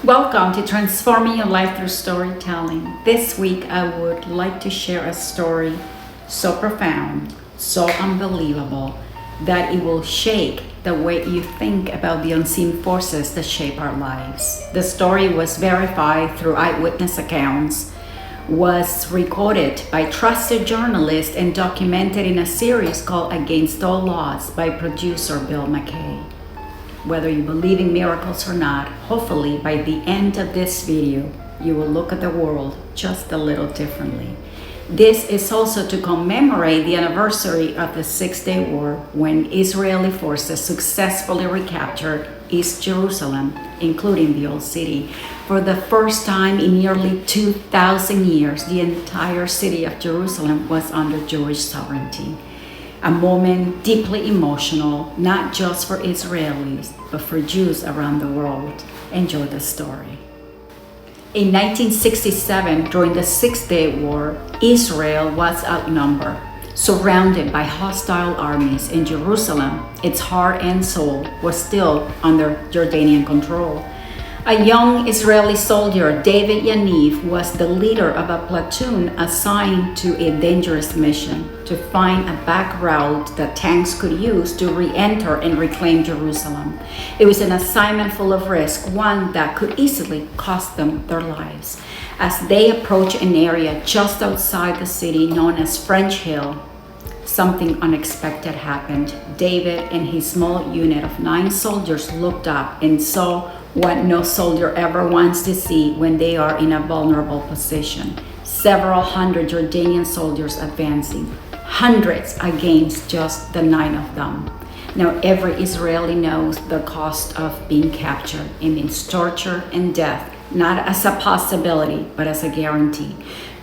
Welcome to Transforming Your Life Through Storytelling. This week I would like to share a story so profound, so unbelievable, that it will shake the way you think about the unseen forces that shape our lives. The story was verified through eyewitness accounts, was recorded by trusted journalists, and documented in a series called Against All Odds by producer Bill McKay. Whether you believe in miracles or not, hopefully by the end of this video, you will look at the world just a little differently. This is also to commemorate the anniversary of the Six-Day War, when Israeli forces successfully recaptured East Jerusalem, including the Old City. For the first time in nearly 2,000 years, the entire city of Jerusalem was under Jewish sovereignty. A moment deeply emotional, not just for Israelis, but for Jews around the world. Enjoy the story. In 1967, during the Six-Day War, Israel was outnumbered, surrounded by hostile armies, and Jerusalem, its heart and soul, was still under Jordanian control. A young Israeli soldier, David Yaniv, was the leader of a platoon assigned to a dangerous mission to find a back route that tanks could use to re-enter and reclaim Jerusalem. It was an assignment full of risk, one that could easily cost them their lives. As they approached an area just outside the city known as French Hill, something unexpected happened. David and his small unit of 9 soldiers looked up and saw what no soldier ever wants to see when they are in a vulnerable position. Several hundred Jordanian soldiers advancing, hundreds against just the 9 of them. Now, every Israeli knows the cost of being captured. It means torture and death, not as a possibility, but as a guarantee.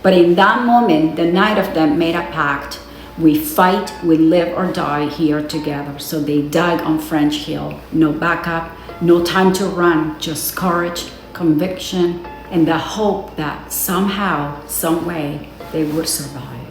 But in that moment, the 9 of them made a pact. We fight, we live or die here together. So they died on French Hill. No backup, no time to run, just courage, conviction, and the hope that somehow, some way, they would survive.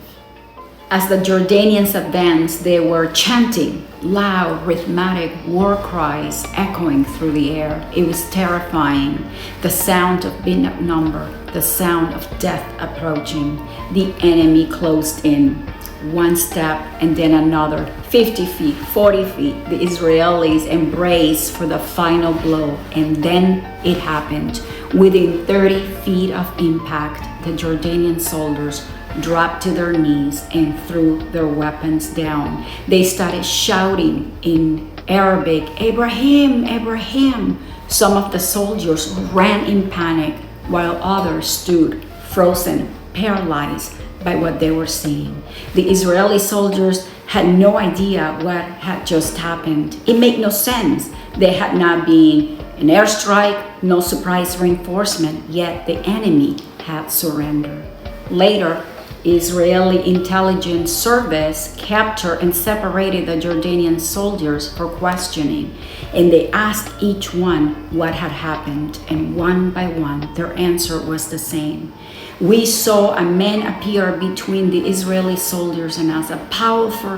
As the Jordanians advanced, they were chanting loud, rhythmic war cries echoing through the air. It was terrifying. The sound of being outnumbered, the sound of death approaching. The enemy closed in. One step and then another, 50 feet, 40 feet. The Israelis embraced for the final blow, and then it happened. Within 30 feet of impact, the Jordanian soldiers dropped to their knees and threw their weapons down. They started shouting in Arabic, "Abraham, Abraham." Some of the soldiers ran in panic, while others stood frozen, paralyzed by what they were seeing. The Israeli soldiers had no idea what had just happened. It made no sense. There had not been an airstrike, no surprise reinforcement, yet the enemy had surrendered. Later, Israeli intelligence service captured and separated the Jordanian soldiers for questioning, and they asked each one what had happened, and one by one their answer was the same. "We saw a man appear between the Israeli soldiers and us, a powerful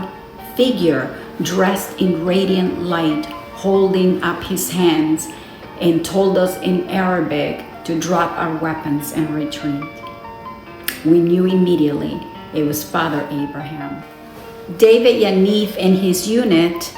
figure dressed in radiant light, holding up his hands, and told us in Arabic to drop our weapons and retreat." We knew immediately it was Father Abraham. David Yaniv and his unit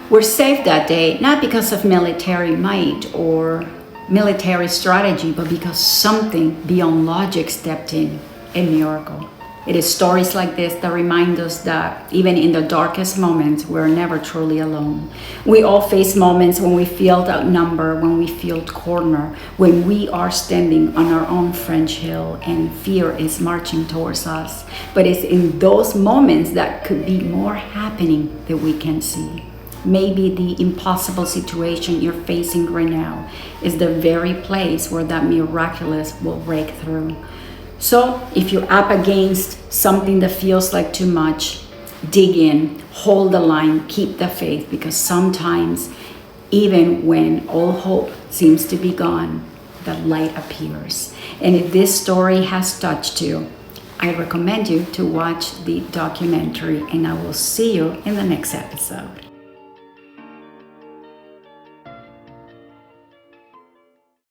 were saved that day, not because of military might or military strategy, but because something beyond logic stepped in, a miracle. It is stories like this that remind us that even in the darkest moments, we're never truly alone. We all face moments when we feel outnumbered, when we feel cornered, when we are standing on our own French Hill and fear is marching towards us. But it's in those moments that could be more happening that we can see. Maybe the impossible situation you're facing right now is the very place where that miraculous will break through. So if you're up against something that feels like too much, dig in, hold the line, keep the faith, because sometimes even when all hope seems to be gone, the light appears. And if this story has touched you, I recommend you to watch the documentary, and I will see you in the next episode.